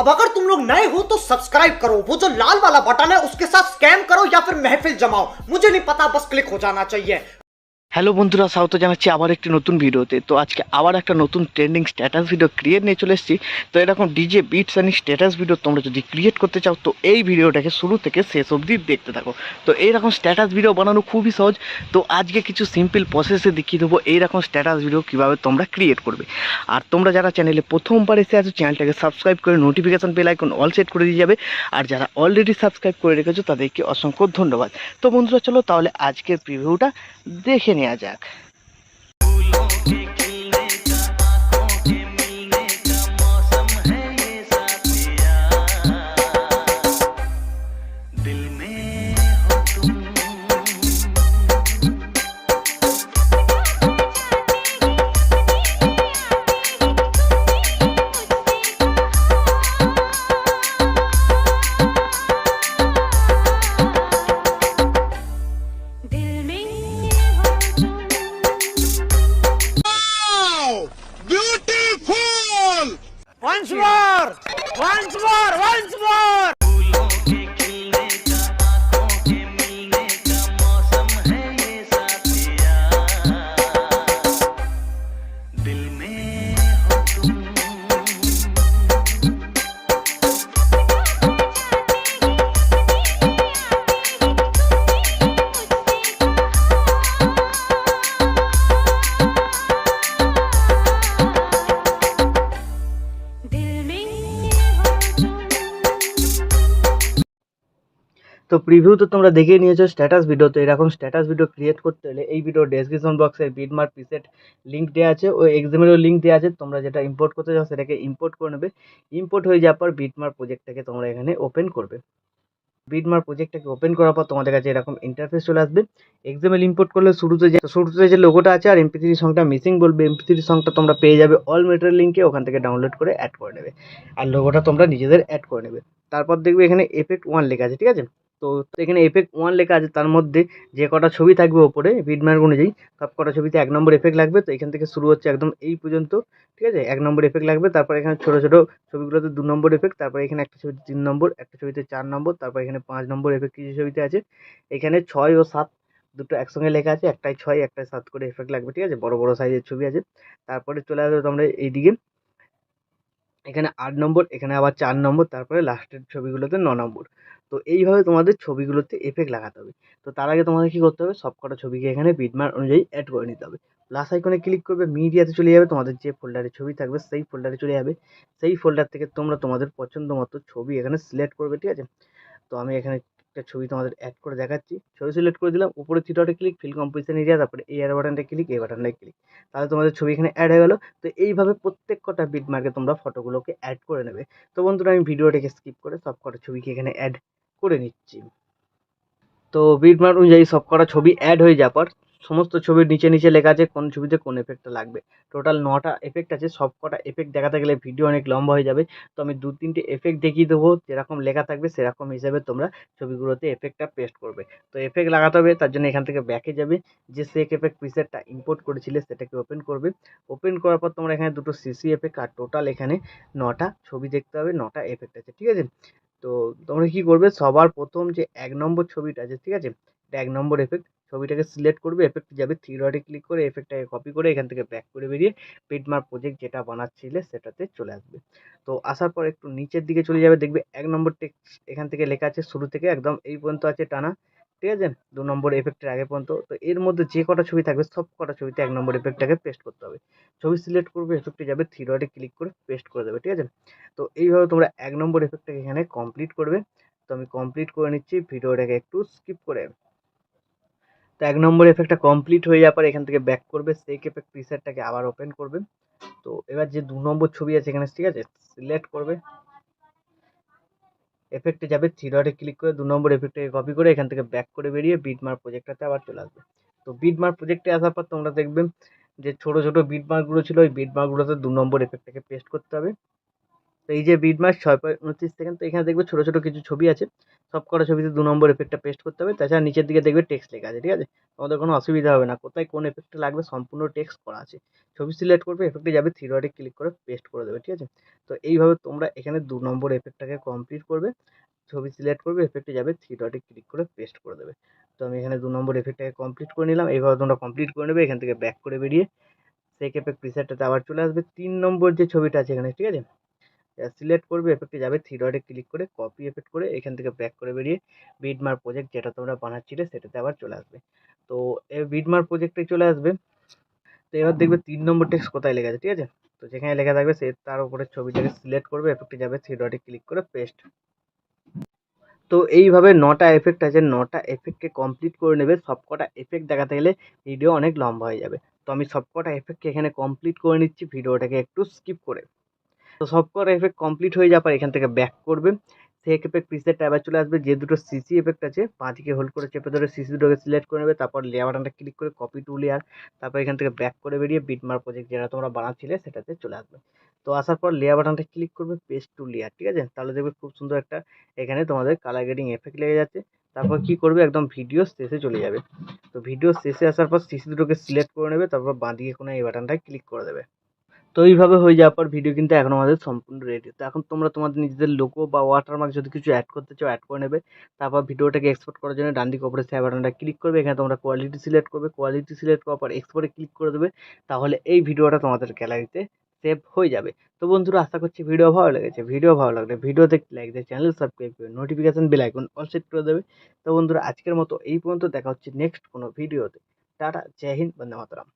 अब अगर तुम लोग नए हो तो सब्सक्राइब करो, वो जो लाल वाला बटन है उसके साथ स्कैम करो या फिर महफिल जमाओ, मुझे नहीं पता, बस क्लिक हो जाना चाहिए। হ্যালো বন্ধুরা, স্বাগত জানাচ্ছি আবার একটি নতুন ভিডিওতে। তো আজকে আবার একটা নতুন ট্রেন্ডিং স্ট্যাটাস ভিডিও ক্রিয়েট নিয়ে চলে এসেছি। তো এরকম DJ beats and status video তোমরা যদি ক্রিয়েট করতে চাও তো এই ভিডিওটাকে শুরু থেকে শেষ অবধি দেখতে থাকো। তো এইরকম স্ট্যাটাস ভিডিও বানানো খুবই সহজ। তো আজকে কিছু সিম্পল প্রসেসে দেখিয়ে দেবো এইরকম স্ট্যাটাস ভিডিও কীভাবে তোমরা ক্রিয়েট করবে। আর তোমরা যারা চ্যানেলে প্রথমবার এসে আছো চ্যানেলটাকে সাবস্ক্রাইব করে notification bell icon all set করে দিয়ে যাবে। আর যারা অলরেডি সাবস্ক্রাইব করে রেখেছো তাদেরকে অসংখ্য ধন্যবাদ। তো বন্ধুরা চলো তাহলে আজকের প্রিভিউটা দেখে নেওয়া যাক। Beautiful! Once more! Once more! Once more! তো প্রিভিউ তো তোমরা দেখে নিয়েছো স্ট্যাটাস ভিডিও। তো এরকম স্ট্যাটাস ভিডিও ক্রিয়েট করতে হলে এই ভিডিও ডেসক্রিপশন বক্সে বিটমার্ক প্রিসেট লিঙ্ক দেওয়া আছে, ওই এক্সামেরও লিঙ্ক দেওয়া আছে। তোমরা যেটা ইম্পোর্ট করতে চাও সেটাকে ইম্পোর্ট করে নেবে। ইম্পোর্ট হয়ে যাওয়ার পর বিটমার্ক প্রজেক্টটাকে তোমরা এখানে ওপেন করবে। বিটমার্ক প্রজেক্টটাকে ওপেন করার পর তোমাদের কাছে এরকম ইন্টারফেস চলে আসবে। এক্সামেল ইম্পোর্ট করলে শুরুতে যে লোগোটা আছে আর MP3 সংটা মিসিং বলবে। MP3 সংটা তোমরা পেয়ে যাবে অল মেটেরিয়াল লিঙ্কে, ওখান থেকে ডাউনলোড করে অ্যাড করে নেবে। আর লোগোটা তোমরা নিজেদের অ্যাড করে নেবে। তারপর দেখবে এখানে এফেক্ট 1 লেখা আছে, ঠিক আছে। তো এখানে এফেক্ট 1 লেখা আছে, তার মধ্যে যে কটা ছবি থাকবে ওপরে বিটমার্ক অনুযায়ী সব কটা ছবিতে 1 নম্বর এফেক্ট লাগবে। তো এখান থেকে শুরু হচ্ছে একদম এই পর্যন্ত, ঠিক আছে। 1 নম্বর এফেক্ট লাগবে। তারপর এখানে ছোটো ছোটো ছবিগুলোতে 2 নম্বর এফেক্ট, তারপরে এখানে একটা ছবিতে 3 নম্বর, একটা ছবিতে 4 নম্বর, তারপর এখানে 5 নম্বর এফেক্ট কিছু ছবিতে আছে। এখানে 6 ও 7 দুটো একসঙ্গে লেখা আছে, একটাই 6 একটাই 7 করে এফেক্ট লাগবে, ঠিক আছে। বড় বড় সাইজের ছবি আছে। তারপরে চলে আসবে তোমরা এইদিকে, এখানে 8 নম্বর, এখানে আবার 4 নম্বর, তারপরে লাস্টের ছবিগুলোতে 9 নম্বর। তো এইভাবে তোমাদের ছবিগুলোতে এফেক্ট লাগাতে হবে। তো তার আগে তোমাদের কি করতে হবে, সবকটা ছবিকে এখানে বিটমার্ক অনুযায়ী অ্যাড করে নিতে হবে। প্লাস আইকনে ক্লিক করবে, মিডিয়াতে চলে যাবে, তোমাদের যে ফোল্ডারে ছবি থাকবে সেই ফোল্ডারে চলে যাবে। সেই ফোল্ডার থেকে তোমরা তোমাদের পছন্দ মতো ছবি এখানে সিলেক্ট করবে, ঠিক আছে। তো আমি এখানে একটা ছবি তোমাদের অ্যাড করে দেখাচ্ছি। ছবি সিলেক্ট করে দিলাম, উপরে থ্রি ডটে ক্লিক, ফিল কম্পোজিশন এরিয়া, তারপরে এই এরো বাটনটা ক্লিক, এই বাটনটায় ক্লিক, তাহলে তোমাদের ছবি এখানে অ্যাড হয়ে গেল। তো এইভাবে প্রত্যেক কটা বিটমার্কে তোমরা ফটোগুলোকে অ্যাড করে নেবে। তো বন্ধুরা আমি ভিডিওটাকে স্কিপ করে সব কটা ছবিকে এখানে অ্যাড করে নিচ্ছি। তো বিটমার্ক অনুযায়ী সব কটা ছবি অ্যাড হয়ে যাওয়ার পর সমস্ত ছবির নিচে নিচে লেখা আছে কোন ছবিতে কোন এফেক্টটা লাগবে। টোটাল 9টা এফেক্ট আছে। সব কটা এফেক্ট দেখাতে গেলে ভিডিও অনেক লম্বা হয়ে যাবে। তো আমি 2-3টে এফেক্ট দেখিয়ে দেবো, যেরকম লেখা থাকবে সেরকম হিসেবে তোমরা ছবিগুলোতে এফেক্টটা পেস্ট করবে। তো এফেক্ট লাগাতে হবে, তার জন্য এখান থেকে ব্যাকে যাবে, যে সেক এফেক্ট প্রিসেটটা ইম্পোর্ট করেছিলে সেটাকে ওপেন করবে। ওপেন করার পর তোমরা এখানে দুটো সিসি এফেক্ট আর টোটাল এখানে 9টা ছবি দেখতে হবে, 9টা এফেক্ট আছে, ঠিক আছে। তো তোমরা কি করবে, সবার প্রথম যে 1 নম্বর ছবিটা আছে, ঠিক আছে, এটা 1 নম্বর এফেক্ট, ছবিটাকে সিলেক্ট করবে, এফেক্ট যাবে, থ্রি ডটে ক্লিক করে এফেক্টটাকে কপি করে এখান থেকে ব্যাক করে বেরিয়ে বিটমার্ক প্রজেক্ট যেটা বানাচ্ছিলে সেটাতে চলে আসবে। তো আসার পর একটু নিচের দিকে চলে যাবে, দেখবে 1 নম্বর টেক্সট এখান থেকে লেখা আছে, শুরু থেকে একদম এই পর্যন্ত আছে টানা, ঠিক আছে, 2 নম্বর এফেক্টের আগে পর্যন্ত। তো এর মধ্যে যে কটা ছবি থাকবে সব কটা ছবিতে 1 নম্বর এফেক্টটাকে পেস্ট করতে হবে। ছবি সিলেক্ট করবে, এফেক্টে যাবে, থ্রি ডটে ক্লিক করে পেস্ট করে দেবে, ঠিক আছে। তো এইভাবে তোমরা 1 নম্বর এফেক্টটাকে এখানে কমপ্লিট করবে। তো আমি কমপ্লিট করে নিচ্ছি ভিডিওটাকে একটু স্কিপ করে। তো 1 নম্বর এফেক্টটা কমপ্লিট হয়ে যাওয়ার পর এখান থেকে ব্যাক করবে, সেক এফেক্ট প্রিসেটটাকে আবার ওপেন করবে। তো এবার যে 2 নম্বর ছবি আছে এখানে, ঠিক আছে, সিলেক্ট করবে, এফেক্টে যাবে, থ্রি ডটে ক্লিক করে 2 নম্বর এফেক্টটাকে কপি করে এখান থেকে ব্যাক করে বেরিয়ে বিটমার্ক প্রজেক্টটাতে আবার চলে আসবে। তো বিটমার্ক প্রজেক্টে আসার পর তোমরা দেখবে যে ছোট ছোট বিটমার্কগুলো ছিল, ওই বিটমার্কগুলোতে 2 নম্বর এফেক্টটাকে পেস্ট করতে হবে। তো এই যে বিটমার্ক 6.29 সেকেন্ড, তো এখানে দেখবে ছোট ছোট কিছু ছবি আছে, সব কটা ছবিতে 2 নম্বর এফেক্টটা পেস্ট করতে হবে। তাছাড়া নিচের দিকে দেখবে টেক্সট লেখা আছে, ঠিক আছে? তোমাদের কোনো অসুবিধা হবে না, কোথায় কোন এফেক্টটা লাগবে সম্পূর্ণ টেক্সট করা আছে। ছবি সিলেক্ট করবে, এফেক্টে যাবে, থ্রি ডটে ক্লিক করে পেস্ট করে দেবে, ঠিক আছে? তো এইভাবে তোমরা এখানে 2 নম্বর এফেক্টটাকে কমপ্লিট করবে। ছবি সিলেক্ট করবে, এফেক্টে যাবে, থ্রি ডটে ক্লিক করে পেস্ট করে দেবে। তো আমি এখানে 2 নম্বর এফেক্টটাকে কমপ্লিট করে নিলাম। এইভাবে তোমরা কমপ্লিট করে নেবে। এখান থেকে ব্যাক করে বেরিয়ে সেক এফেক্ট প্রিসেটটাতে আবার চলে আসবে। 3 নম্বর যে ছবিটা আছে এখানে, ঠিক আছে? সিলেক্ট করবে, এফেক্টে যাবে, থ্রি ডটে ক্লিক করে কপি এফেক্ট করে এখান থেকে ব্যাক করে বেরিয়ে বিটমার্ক প্রজেক্ট যেটা তোমরা বানাচ্ছিলে সেটাতে আবার চলে আসবে। তো এই বিটমার্ক প্রজেক্টে চলে আসবে। তো এবার দেখবে 3 নম্বর টেক্সট কোথায় লেখা আছে, ঠিক আছে? তো যেখানে লেখা থাকবে সে তার উপরে ছবিটাকে সিলেক্ট করবে, এফেক্টে যাবে, থ্রি ডটে ক্লিক করে পেস্ট। তো এইভাবে 9টা এফেক্ট আছে, 9টা এফেক্টকে কমপ্লিট করে নেবে। সবকটা এফেক্ট দেখাতে গেলে ভিডিও অনেক লম্বা হয়ে যাবে। তো আমি সবকটা এফেক্টকে এখানে কমপ্লিট করে নিচ্ছি ভিডিওটাকে একটু স্কিপ করে। তো সবকটা এফেক্ট কমপ্লিট হয়ে যাওয়ার পর এখান থেকে ব্যাক করবে। সেক এফেক্ট প্রিসেট ট্যাবে চলে আসবে। যে দুটো সিসি এফেক্ট আছে বাঁদিকে হোল্ড করে চেপে ধরে সিসি দুটোকে সিলেক্ট করে নেবে। তারপর লেয়ার বাটনটা ক্লিক করে কপি টু লেয়ার। তারপর এখান থেকে ব্যাক করে বেরিয়ে বিটমার্ক প্রজেক্ট যেটা তোমরা বানাচ্ছিলে সেটাতে চলে আসবে। তো আসার পর লেয়ার বাটনটা ক্লিক করবে, পেস্ট টু লেয়ার, ঠিক আছে? তাহলে দেখবে খুব সুন্দর একটা এখানে তোমাদের কালার গ্রেডিং এফেক্ট লেগে যাচ্ছে। তারপর কি করবে, একদম ভিডিও শেষে চলে যাবে। তো ভিডিও শেষে আসার পর সিসি দুটোকে সিলেক্ট করে নেবে। তারপর বাঁদিকে কোনো এই বাটনটায় ক্লিক করে দেবে। তো এইভাবে হয়ে যাওয়ার পর ভিডিও কিন্তু এখন আমাদের সম্পূর্ণ রেডি। তো এখন তোমরা তোমাদের নিজেদের লোগো বা ওয়াটারমার্ক যদি কিছু অ্যাড করতে চাও অ্যাড করে নেবে। তারপর ভিডিওটাকে এক্সপোর্ট করার জন্য ডান দিকে উপরে শেয়ার বাটনটা ক্লিক করবে। এখানে তোমরা কোয়ালিটি সিলেক্ট করবে, কোয়ালিটি সিলেক্ট করার পর এক্সপোর্টে ক্লিক করে দেবে। তাহলে এই ভিডিওটা তোমাদের গ্যালারিতে সেভ হয়ে যাবে। তো বন্ধুরা, আশা করছি ভিডিও ভালো লেগেছে। ভিডিও ভালো লাগলে ভিডিওতে লাইক দিয়ে চ্যানেল সাবস্ক্রাইব করে notification bell icon all set করে দেবে। তো বন্ধুরা, আজকের মতো এই পর্যন্ত। দেখা হচ্ছে নেক্সট কোনো ভিডিওতে। টাটা, জয় হিন্দ, বন্দে মাতরম।